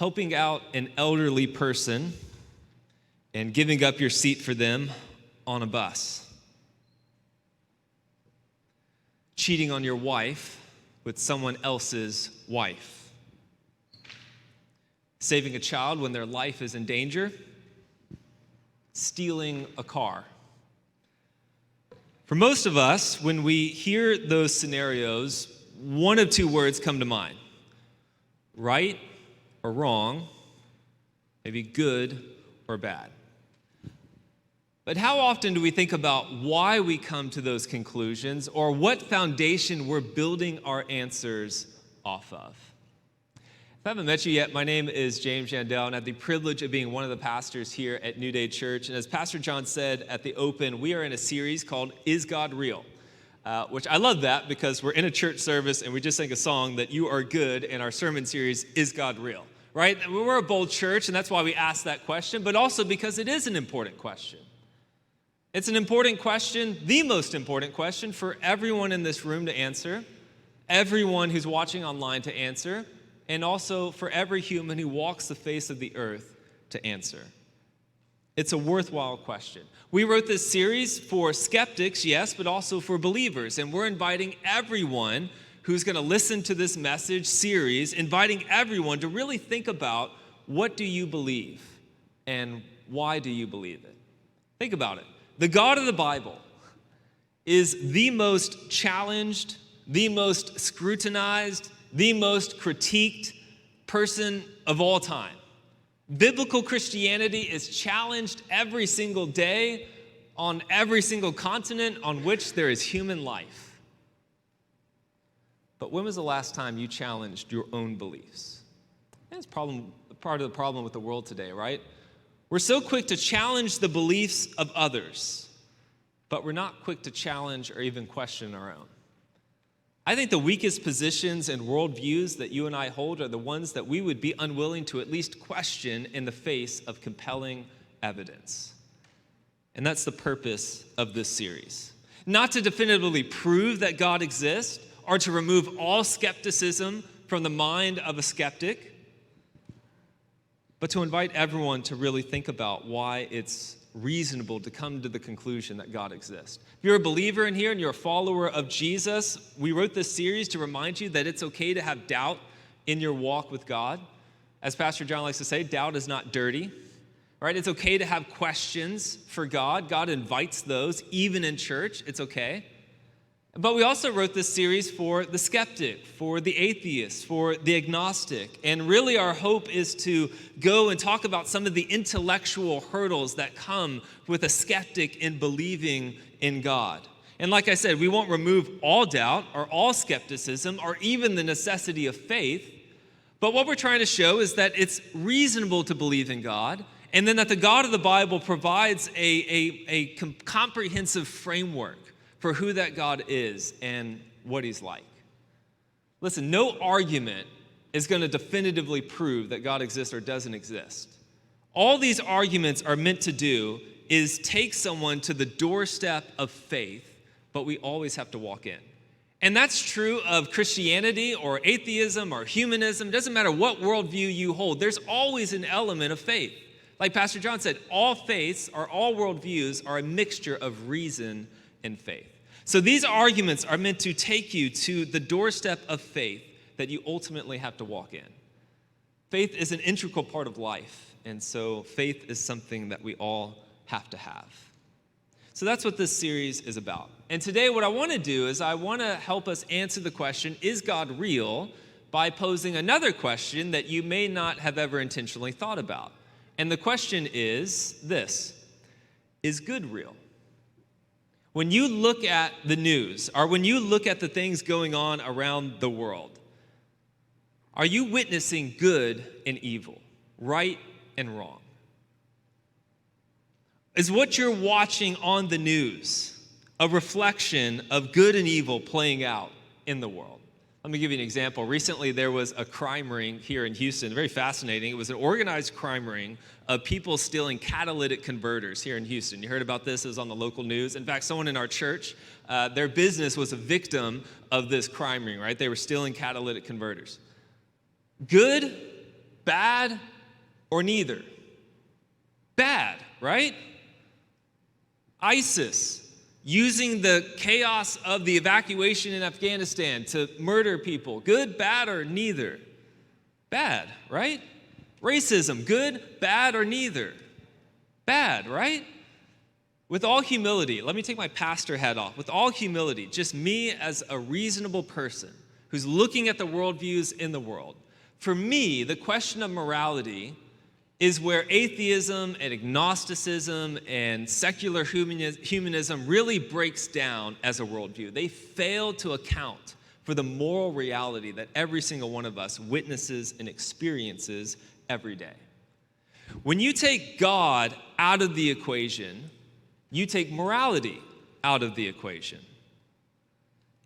helping out an elderly person and giving up your seat for them on a bus, cheating on your wife with someone else's wife, saving a child when their life is in danger, stealing a car. For most of us, when we hear those scenarios, one of two words come to mind: right or wrong, maybe good or bad. But how often do we think about why we come to those conclusions, or what foundation we're building our answers off of? If I haven't met you yet, my name is James Yandell, and I have the privilege of being one of the pastors here at New Day Church. And as Pastor John said at the open, we are in a series called Is God Real? Which I love that because we're in a church service and we just sang a song that you are good, and our sermon series, Is God Real? Right? We're a bold church, and that's why we ask that question, but also because it is an important question. It's an important question, the most important question for everyone in this room to answer, everyone who's watching online to answer, and also for every human who walks the face of the earth to answer. It's a worthwhile question. We wrote this series for skeptics, yes, but also for believers, and we're inviting everyone who's going to listen to this message series, inviting everyone to really think about, what do you believe and why do you believe it? Think about it. The God of the Bible is the most challenged, the most scrutinized, the most critiqued person of all time. Biblical Christianity is challenged every single day on every single continent on which there is human life. But when was the last time you challenged your own beliefs? That's part of the problem with the world today, right? We're so quick to challenge the beliefs of others, but we're not quick to challenge or even question our own. I think the weakest positions and worldviews that you and I hold are the ones that we would be unwilling to at least question in the face of compelling evidence. And that's the purpose of this series. Not to definitively prove that God exists or to remove all skepticism from the mind of a skeptic, but to invite everyone to really think about why it's reasonable to come to the conclusion that God exists. If you're a believer in here and you're a follower of Jesus, we wrote this series to remind you that it's okay to have doubt in your walk with God. As Pastor John likes to say, doubt is not dirty, right? It's okay to have questions for God. God invites those, even in church. It's okay. But we also wrote this series for the skeptic, for the atheist, for the agnostic. And really our hope is to go and talk about some of the intellectual hurdles that come with a skeptic in believing in God. And like I said, we won't remove all doubt or all skepticism or even the necessity of faith. But what we're trying to show is that it's reasonable to believe in God, and then that the God of the Bible provides a comprehensive framework for who that God is and what he's like. Listen, no argument is going to definitively prove that God exists or doesn't exist. All these arguments are meant to do is take someone to the doorstep of faith, but we always have to walk in. And that's true of Christianity or atheism or humanism. It doesn't matter what worldview you hold. There's always an element of faith. Like Pastor John said, all faiths or all worldviews are a mixture of reason and faith. So these arguments are meant to take you to the doorstep of faith that you ultimately have to walk in. Faith is an integral part of life, and so faith is something that we all have to have. So that's what this series is about. And today what I want to do is I want to help us answer the question, is God real? By posing another question that you may not have ever intentionally thought about. And the question is this: is good real? When you look at the news, or when you look at the things going on around the world, are you witnessing good and evil, right and wrong? Is what you're watching on the news a reflection of good and evil playing out in the world? Let me give you an example. Recently, there was a crime ring here in Houston, very fascinating. It was an organized crime ring of people stealing catalytic converters here in Houston. You heard about this, it was on the local news. In fact, someone in our church, their business was a victim of this crime ring, right? They were stealing catalytic converters. Good, bad or neither? Bad, right? ISIS, using the chaos of the evacuation in Afghanistan to murder people. Good, bad, or neither? Bad, right? Racism, good, bad, or neither? Bad, right? With all humility, let me take my pastor hat off. With all humility, just me as a reasonable person who's looking at the worldviews in the world, for me, the question of morality is where atheism and agnosticism and secular humanism really breaks down as a worldview. They fail to account for the moral reality that every single one of us witnesses and experiences every day. When you take God out of the equation, you take morality out of the equation.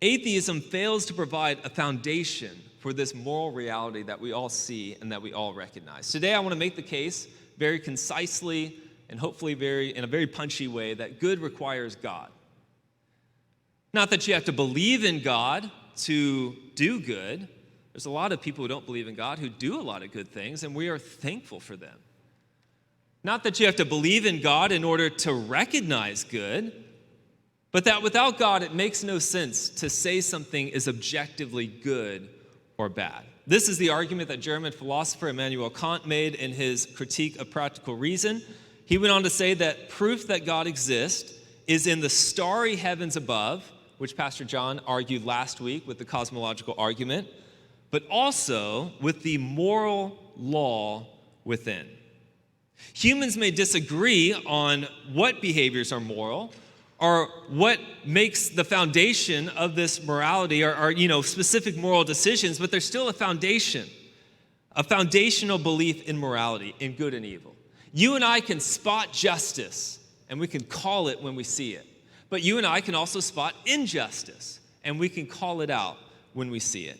Atheism fails to provide a foundation for this moral reality that we all see and that we all recognize. Today, I want to make the case very concisely and hopefully in a very punchy way that good requires God. Not that you have to believe in God to do good. There's a lot of people who don't believe in God who do a lot of good things, and we are thankful for them. Not that you have to believe in God in order to recognize good, but that without God, it makes no sense to say something is objectively good or bad. This is the argument that German philosopher Immanuel Kant made in his Critique of Practical Reason. He went on to say that proof that God exists is in the starry heavens above, which Pastor John argued last week with the cosmological argument, but also with the moral law within. Humans may disagree on what behaviors are moral, or what makes the foundation of this morality or specific moral decisions, but there's still a foundation, a foundational belief in morality, in good and evil. You and I can spot justice, and we can call it when we see it. But you and I can also spot injustice, and we can call it out when we see it.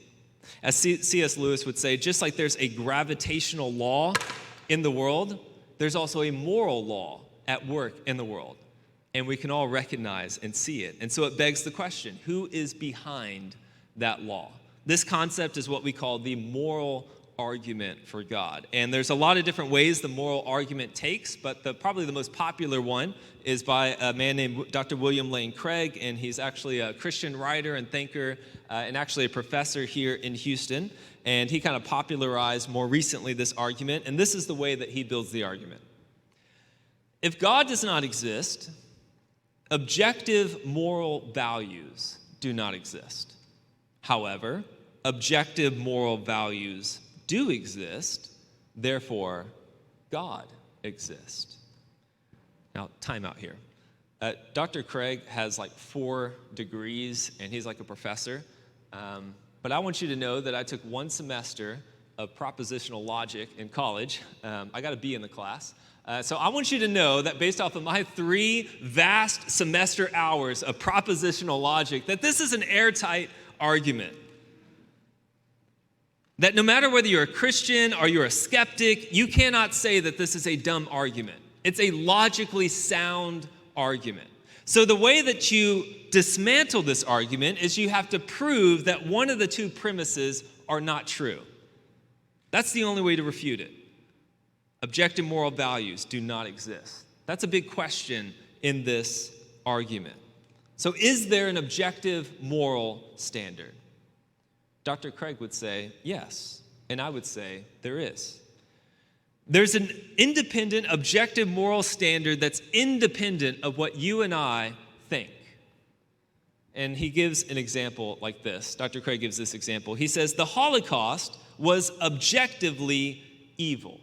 As C.S. Lewis would say, just like there's a gravitational law in the world, there's also a moral law at work in the world. And we can all recognize and see it. And so it begs the question, who is behind that law? This concept is what we call the moral argument for God. And there's a lot of different ways the moral argument takes, but probably the most popular one is by a man named Dr. William Lane Craig, and he's actually a Christian writer and thinker, and actually a professor here in Houston. And he kind of popularized more recently this argument, and this is the way that he builds the argument. If God does not exist, objective moral values do not exist. However, objective moral values do exist, therefore, God exists. Now, time out here. Dr. Craig has like 4 degrees, and he's like a professor. But I want you to know that I took 1 semester of propositional logic in college. I got a B in the class. So I want you to know that based off of my 3 vast semester hours of propositional logic, that this is an airtight argument. That no matter whether you're a Christian or you're a skeptic, you cannot say that this is a dumb argument. It's a logically sound argument. So the way that you dismantle this argument is you have to prove that one of the 2 premises are not true. That's the only way to refute it. Objective moral values do not exist. That's a big question in this argument. So is there an objective moral standard? Dr. Craig would say yes, and I would say there is. There's an independent, objective moral standard that's independent of what you and I think. And he gives an example like this. Dr. Craig gives this example. He says, the Holocaust was objectively evil.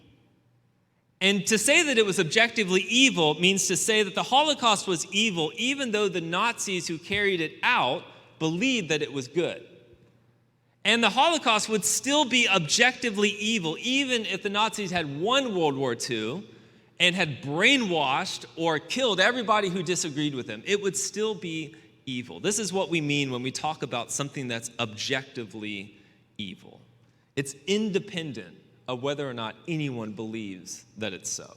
And to say that it was objectively evil means to say that the Holocaust was evil even though the Nazis who carried it out believed that it was good. And the Holocaust would still be objectively evil even if the Nazis had won World War II and had brainwashed or killed everybody who disagreed with them. It would still be evil. This is what we mean when we talk about something that's objectively evil. It's independent of whether or not anyone believes that it's so.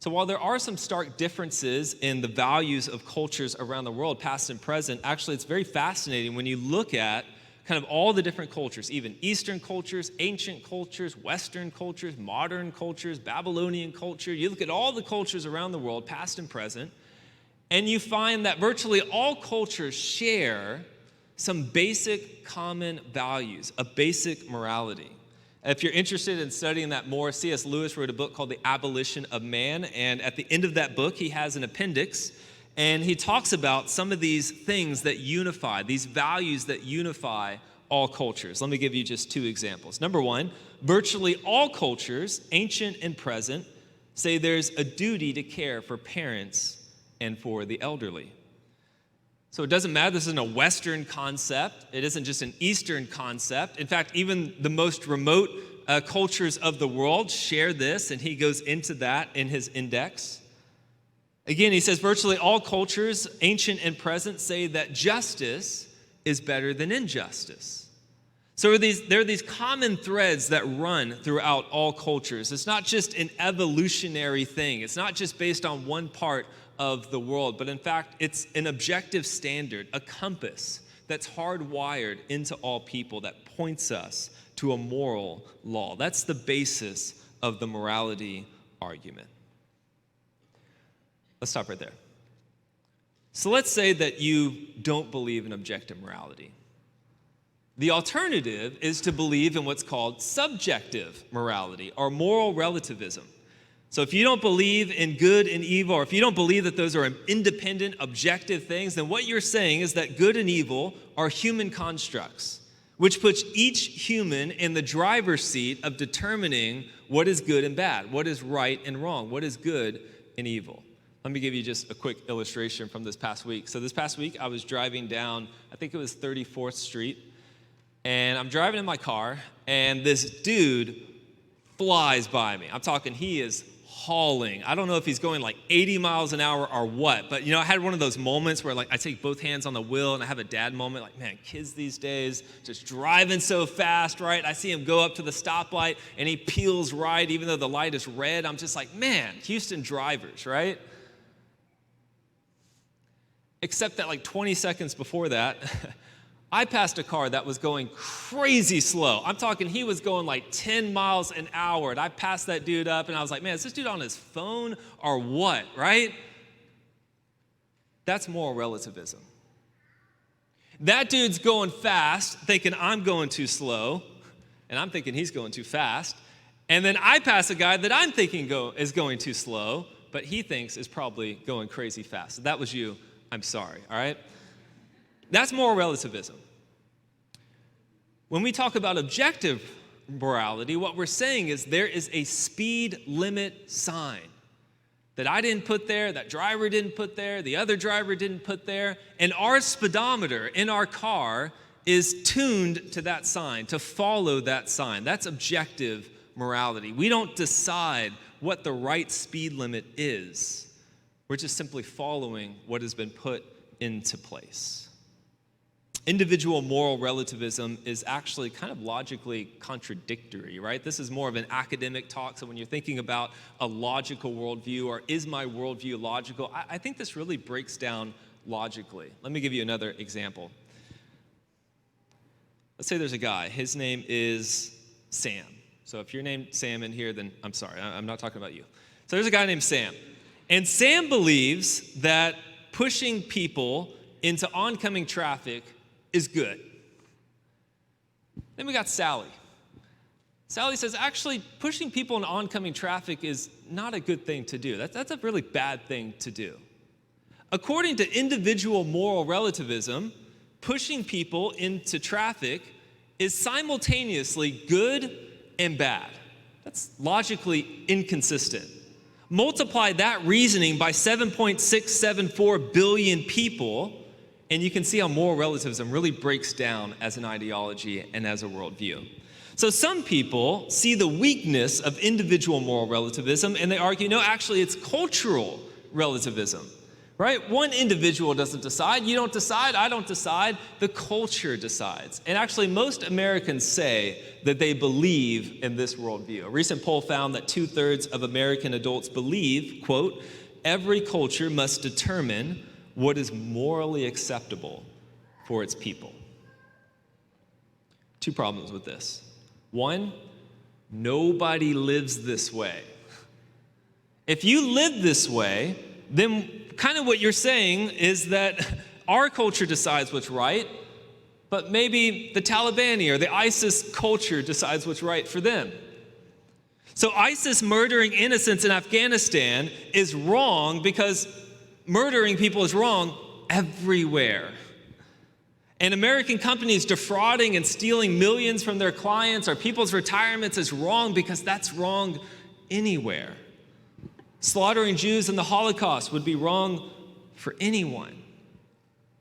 So while there are some stark differences in the values of cultures around the world, past and present, actually it's very fascinating when you look at kind of all the different cultures, even Eastern cultures, ancient cultures, Western cultures, modern cultures, Babylonian culture. You look at all the cultures around the world, past and present, and you find that virtually all cultures share some basic common values, a basic morality. If you're interested in studying that more, C.S. Lewis wrote a book called The Abolition of Man, and at the end of that book, he has an appendix, and he talks about some of these things that unify, these values that unify all cultures. Let me give you just two examples. Number one, virtually all cultures, ancient and present, say there's a duty to care for parents and for the elderly. So it doesn't matter, this isn't a Western concept. It isn't just an Eastern concept. In fact, even the most remote cultures of the world share this, and he goes into that in his index. Again, he says virtually all cultures, ancient and present, say that justice is better than injustice. So there are these common threads that run throughout all cultures. It's not just an evolutionary thing. It's not just based on one part of the world, but in fact, it's an objective standard, a compass that's hardwired into all people that points us to a moral law. That's the basis of the morality argument. Let's stop right there. So let's say that you don't believe in objective morality. The alternative is to believe in what's called subjective morality or moral relativism. So if you don't believe in good and evil, or if you don't believe that those are independent, objective things, then what you're saying is that good and evil are human constructs, which puts each human in the driver's seat of determining what is good and bad, what is right and wrong, what is good and evil. Let me give you just a quick illustration from this past week. So this past week, I was driving down, I think it was 34th Street, and I'm driving in my car, and this dude flies by me. I'm talking, he is hauling. I don't know if he's going like 80 miles an hour or what, but I had one of those moments where like I take both hands on the wheel and I have a dad moment, like, man, kids these days just driving so fast, right? I see him go up to the stoplight and he peels right even though the light is red. I'm just like, man, Houston drivers, right? Except that like 20 seconds before that, I passed a car that was going crazy slow. I'm talking, he was going like 10 miles an hour, and I passed that dude up, and I was like, man, is this dude on his phone or what, right? That's moral relativism. That dude's going fast, thinking I'm going too slow, and I'm thinking he's going too fast, and then I pass a guy that I'm thinking is going too slow, but he thinks is probably going crazy fast. So that was you. I'm sorry, all right? That's moral relativism. When we talk about objective morality, what we're saying is there is a speed limit sign that I didn't put there, that driver didn't put there, the other driver didn't put there, and our speedometer in our car is tuned to that sign, to follow that sign. That's objective morality. We don't decide what the right speed limit is. We're just simply following what has been put into place. Individual moral relativism is actually kind of logically contradictory, right? This is more of an academic talk, so when you're thinking about a logical worldview or is my worldview logical, I think this really breaks down logically. Let me give you another example. Let's say there's a guy, his name is Sam. So if you're named Sam in here, then I'm sorry, I'm not talking about you. So there's a guy named Sam. And Sam believes that pushing people into oncoming traffic is good. Then we got Sally. Sally says, actually, pushing people into oncoming traffic is not a good thing to do. That's a really bad thing to do. According to individual moral relativism, pushing people into traffic is simultaneously good and bad. That's logically inconsistent. Multiply that reasoning by 7.674 billion people, and you can see how moral relativism really breaks down as an ideology and as a worldview. So some people see the weakness of individual moral relativism, and they argue, no, actually it's cultural relativism, right? One individual doesn't decide. You don't decide. I don't decide. The culture decides. And actually most Americans say that they believe in this worldview. A recent poll found that 2/3 of American adults believe, quote, every culture must determine what is morally acceptable for its people. Two problems with this. One, nobody lives this way. If you live this way, then kind of what you're saying is that our culture decides what's right, but maybe the Taliban or the ISIS culture decides what's right for them. So ISIS murdering innocents in Afghanistan is wrong because murdering people is wrong everywhere. And American companies defrauding and stealing millions from their clients or people's retirements is wrong because that's wrong anywhere. Slaughtering Jews in the Holocaust would be wrong for anyone.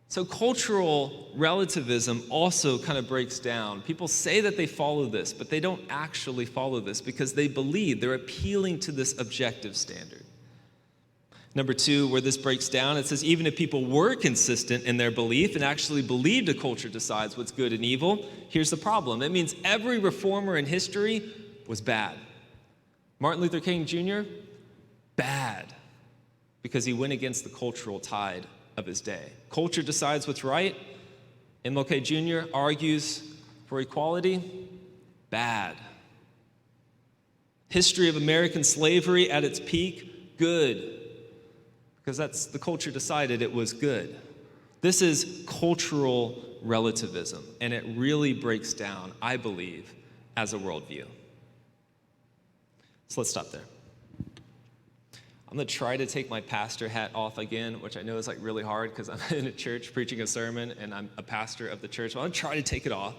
So cultural relativism also kind of breaks down. People say that they follow this, but they don't actually follow this because they believe they're appealing to this objective standard. Number two, where this breaks down, it says even if people were consistent in their belief and actually believed a culture decides what's good and evil, here's the problem. It means every reformer in history was bad. Martin Luther King Jr., bad, because he went against the cultural tide of his day. Culture decides what's right. MLK Jr. argues for equality, bad. History of American slavery at its peak, good, because that's the culture decided it was good. This is cultural relativism, and it really breaks down, I believe, as a worldview. So let's stop there. I'm going to try to take my pastor hat off again, which I know is like really hard because I'm in a church preaching a sermon and I'm a pastor of the church. Well, I'm going to try to take it off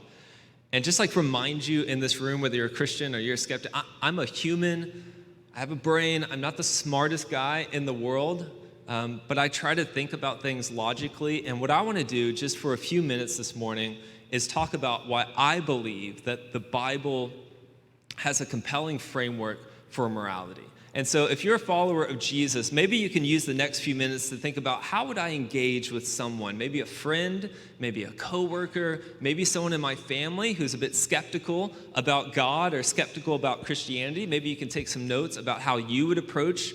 and just like remind you in this room, whether you're a Christian or you're a skeptic, I'm a human. I have a brain. I'm not the smartest guy in the world, but I try to think about things logically. And what I want to do just for a few minutes this morning is talk about why I believe that the Bible has a compelling framework for morality. And so if you're a follower of Jesus, maybe you can use the next few minutes to think about how would I engage with someone, maybe a friend, maybe a coworker, maybe someone in my family who's a bit skeptical about God or skeptical about Christianity. Maybe you can take some notes about how you would approach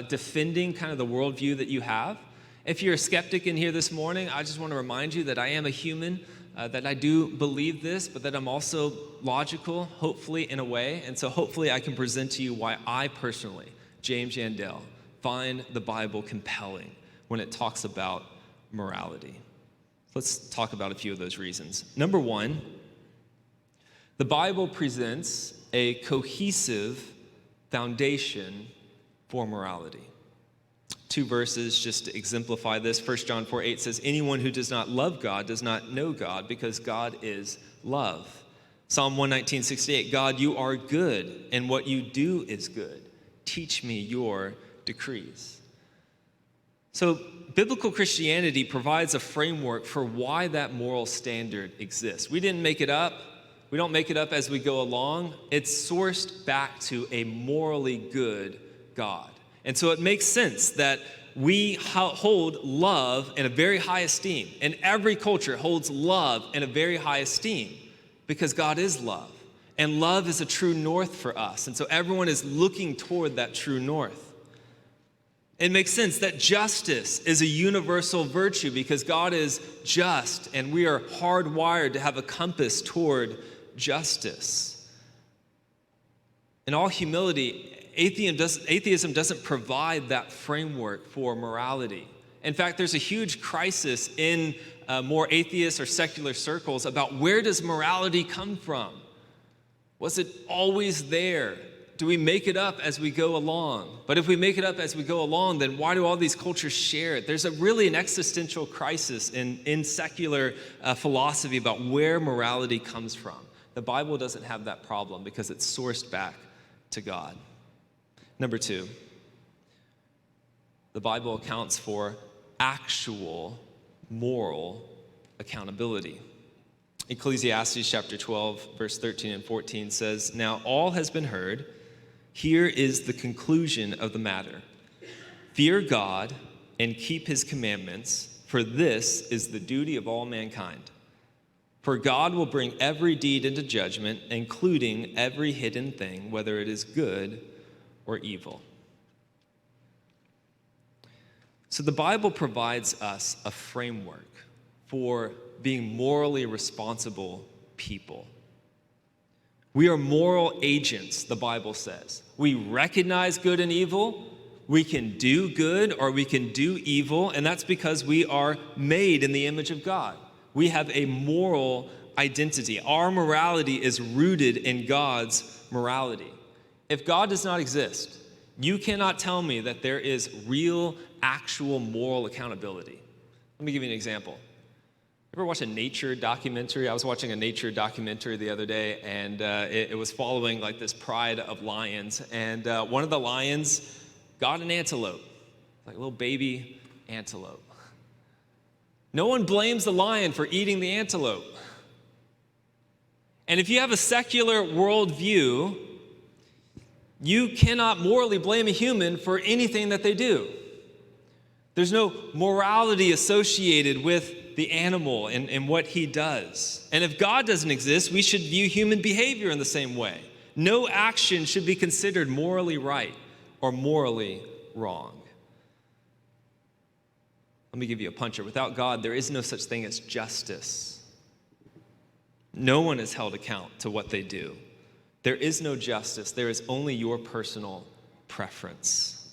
defending kind of the worldview that you have. If you're a skeptic in here this morning, I just want to remind you that I am a human, that I do believe this, but that I'm also logical, hopefully in a way. And so hopefully I can present to you why I personally, James Yandell, find the Bible compelling when it talks about morality. Let's talk about a few of those reasons. Number one, the Bible presents a cohesive foundation for morality. Two verses just to exemplify this. 1 John 4:8 says, anyone who does not love God does not know God because God is love. Psalm 119:68, God, you are good, and what you do is good. Teach me your decrees. So biblical Christianity provides a framework for why that moral standard exists. We didn't make it up. We don't make it up as we go along. It's sourced back to a morally good God. And so it makes sense that we hold love in a very high esteem. And every culture holds love in a very high esteem because God is love. And love is a true north for us. And so everyone is looking toward that true north. It makes sense that justice is a universal virtue because God is just and we are hardwired to have a compass toward justice. In all humility, atheism doesn't provide that framework for morality. In fact, there's a huge crisis in more atheist or secular circles about where does morality come from? Was it always there? Do we make it up as we go along? But if we make it up as we go along, then why do all these cultures share it? There's really an existential crisis in secular philosophy about where morality comes from. The Bible doesn't have that problem because it's sourced back to God. Number two, the Bible accounts for actual moral accountability. Ecclesiastes chapter 12, verse 13 and 14 says, now all has been heard. Here is the conclusion of the matter. Fear God and keep his commandments, for this is the duty of all mankind. For God will bring every deed into judgment, including every hidden thing, whether it is good or evil. So the Bible provides us a framework for being morally responsible people. We are moral agents, the Bible says. We recognize good and evil. We can do good or we can do evil, and that's because we are made in the image of God. We have a moral identity. Our morality is rooted in God's morality. If God does not exist, you cannot tell me that there is real, actual moral accountability. Let me give you an example. Ever watch a nature documentary? I was watching a nature documentary the other day, and it was following like this pride of lions. And one of the lions got an antelope, like a little baby antelope. No one blames the lion for eating the antelope. And if you have a secular worldview, you cannot morally blame a human for anything that they do. There's no morality associated with the animal and what he does. And if God doesn't exist, we should view human behavior in the same way. No action should be considered morally right or morally wrong. Let me give you a puncher. Without God, there is no such thing as justice. No one is held account to what they do. There is no justice. There is only your personal preference.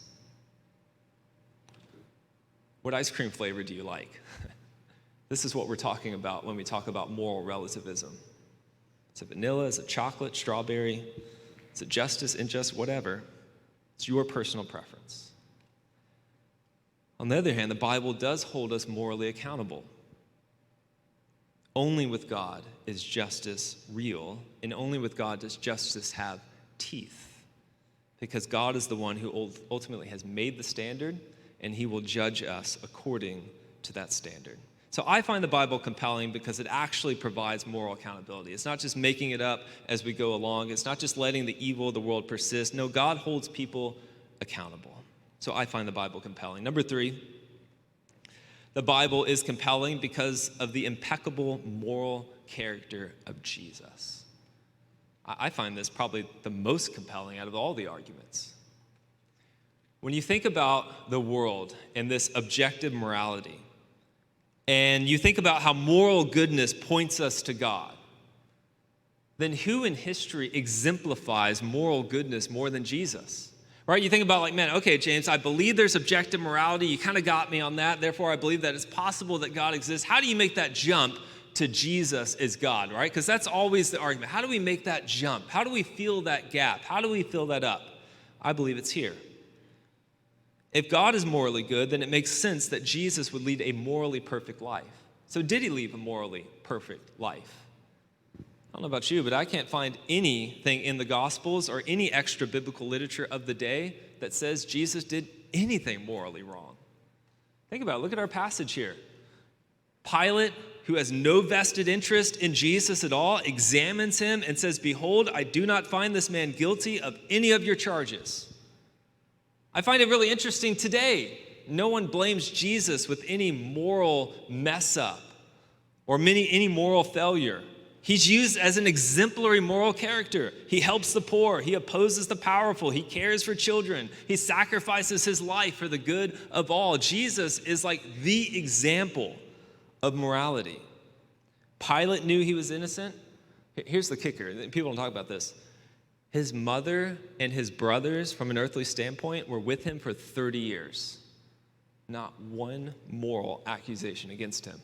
What ice cream flavor do you like? This is what we're talking about when we talk about moral relativism. Is it vanilla? Is it chocolate? Strawberry? Is it justice, injustice, whatever? It's your personal preference. On the other hand, the Bible does hold us morally accountable. Only with God is justice real, and only with God does justice have teeth. Because God is the one who ultimately has made the standard, and he will judge us according to that standard. So I find the Bible compelling because it actually provides moral accountability. It's not just making it up as we go along. It's not just letting the evil of the world persist. No, God holds people accountable. So I find the Bible compelling. Number 3, the Bible is compelling because of the impeccable moral character of Jesus. I find this probably the most compelling out of all the arguments. When you think about the world and this objective morality, and you think about how moral goodness points us to God, then who in history exemplifies moral goodness more than Jesus? Right? You think about like, man, okay, James, I believe there's objective morality. You kind of got me on that. Therefore, I believe that it's possible that God exists. How do you make that jump to Jesus is God, right? Because that's always the argument. How do we make that jump? How do we fill that gap? How do we fill that up? I believe it's here. If God is morally good, then it makes sense that Jesus would lead a morally perfect life. So did he lead a morally perfect life? I don't know about you, but I can't find anything in the Gospels or any extra biblical literature of the day that says Jesus did anything morally wrong. Think about it. Look at our passage here. Pilate, who has no vested interest in Jesus at all, examines him and says, "Behold, I do not find this man guilty of any of your charges." I find it really interesting today. No one blames Jesus with any moral mess up or any moral failure. He's used as an exemplary moral character. He helps the poor. He opposes the powerful. He cares for children. He sacrifices his life for the good of all. Jesus is like the example of morality. Pilate knew he was innocent. Here's the kicker. People don't talk about this. His mother and his brothers, from an earthly standpoint, were with him for 30 years. Not one moral accusation against him.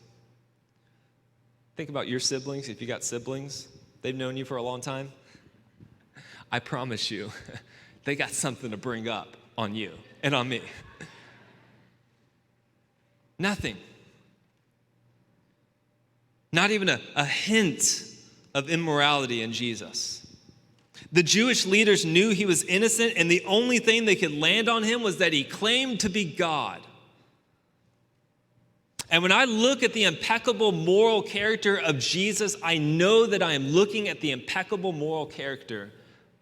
Think about your siblings. If you got siblings, they've known you for a long time. I promise you, they got something to bring up on you and on me. Nothing. Not even a hint of immorality in Jesus. The Jewish leaders knew he was innocent, and the only thing they could land on him was that he claimed to be God. And when I look at the impeccable moral character of Jesus, I know that I am looking at the impeccable moral character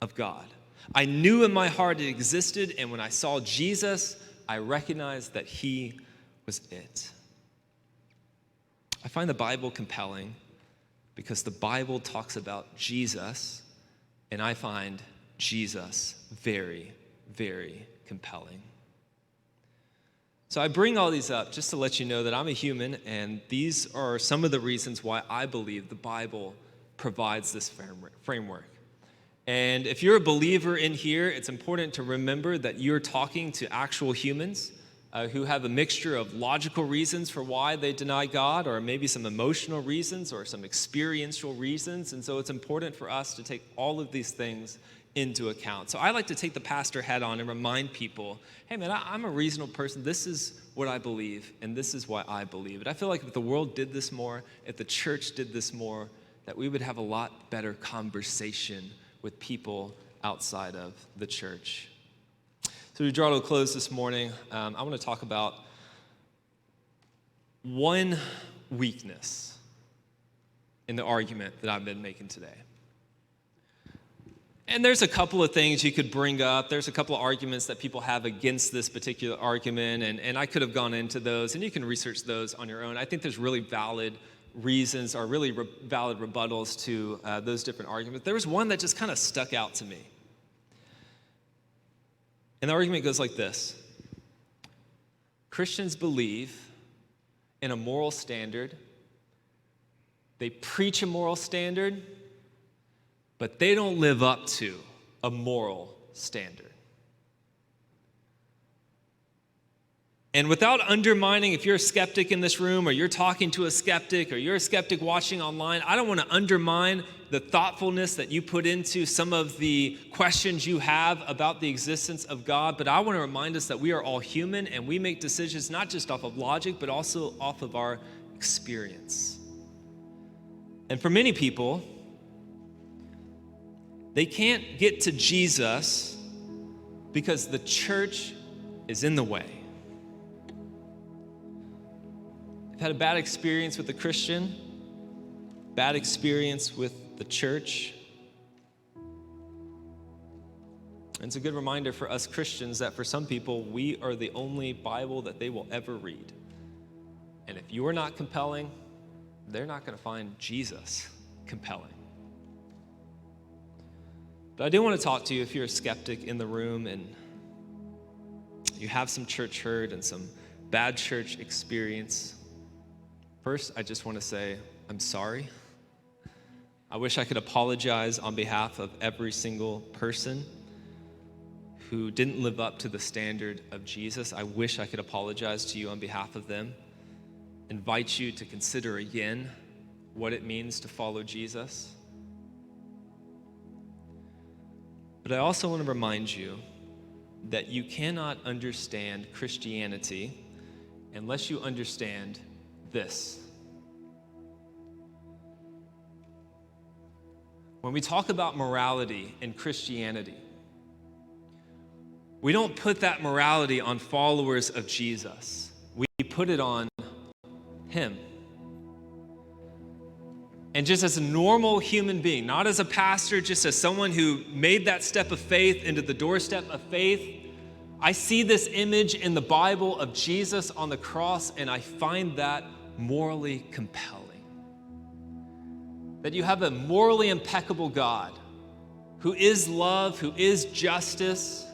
of God. I knew in my heart it existed, and when I saw Jesus, I recognized that he was it. I find the Bible compelling because the Bible talks about Jesus, and I find Jesus very, very compelling. So I bring all these up just to let you know that I'm a human, and these are some of the reasons why I believe the Bible provides this framework. And if you're a believer in here, it's important to remember that you're talking to actual humans who have a mixture of logical reasons for why they deny God, or maybe some emotional reasons or some experiential reasons. And so it's important for us to take all of these things into account. So I like to take the pastor hat on and remind people, hey man, I'm a reasonable person. This is what I believe, and this is why I believe it. I feel like if the world did this more, if the church did this more, that we would have a lot better conversation with people outside of the church. So we draw to a close this morning. I want to talk about one weakness in the argument that I've been making today. And there's a couple of things you could bring up. There's a couple of arguments that people have against this particular argument, and I could have gone into those, and you can research those on your own. I think there's really valid reasons or really valid rebuttals to those different arguments. There was one that just kind of stuck out to me. And the argument goes like this. Christians believe in a moral standard. They preach a moral standard, but they don't live up to a moral standard. And without undermining, if you're a skeptic in this room, or you're talking to a skeptic, or you're a skeptic watching online, I don't want to undermine the thoughtfulness that you put into some of the questions you have about the existence of God, but I want to remind us that we are all human, and we make decisions not just off of logic, but also off of our experience. And for many people, they can't get to Jesus because the church is in the way. I've had a bad experience with a Christian, bad experience with the church. And it's a good reminder for us Christians that for some people, we are the only Bible that they will ever read. And if you are not compelling, they're not going to find Jesus compelling. But I do want to talk to you if you're a skeptic in the room and you have some church hurt and some bad church experience. First, I just want to say, I'm sorry. I wish I could apologize on behalf of every single person who didn't live up to the standard of Jesus. I wish I could apologize to you on behalf of them. Invite you to consider again what it means to follow Jesus. But I also want to remind you that you cannot understand Christianity unless you understand this. When we talk about morality in Christianity, we don't put that morality on followers of Jesus. We put it on Him. And just as a normal human being, not as a pastor, just as someone who made that step of faith into the doorstep of faith, I see this image in the Bible of Jesus on the cross, and I find that morally compelling. That you have a morally impeccable God who is love, who is justice,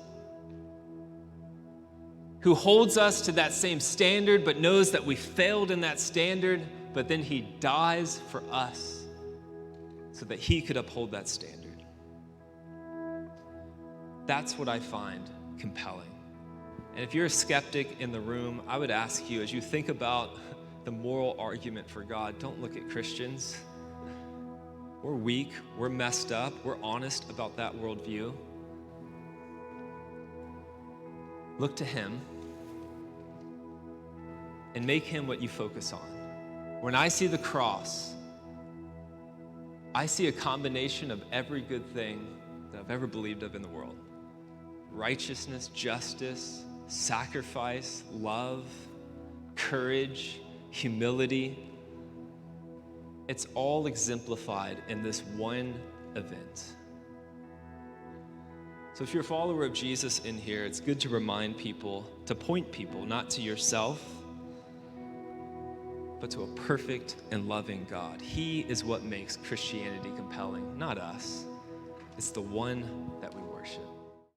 who holds us to that same standard but knows that we failed in that standard, but then He dies for us so that He could uphold that standard. That's what I find compelling. And if you're a skeptic in the room, I would ask you, as you think about the moral argument for God, don't look at Christians. We're weak, we're messed up, we're honest about that worldview. Look to Him and make Him what you focus on. When I see the cross, I see a combination of every good thing that I've ever believed of in the world. Righteousness, justice, sacrifice, love, courage, humility. It's all exemplified in this one event. So if you're a follower of Jesus in here, it's good to remind people, to point people, not to yourself, but to a perfect and loving God. He is what makes Christianity compelling, not us. It's the one that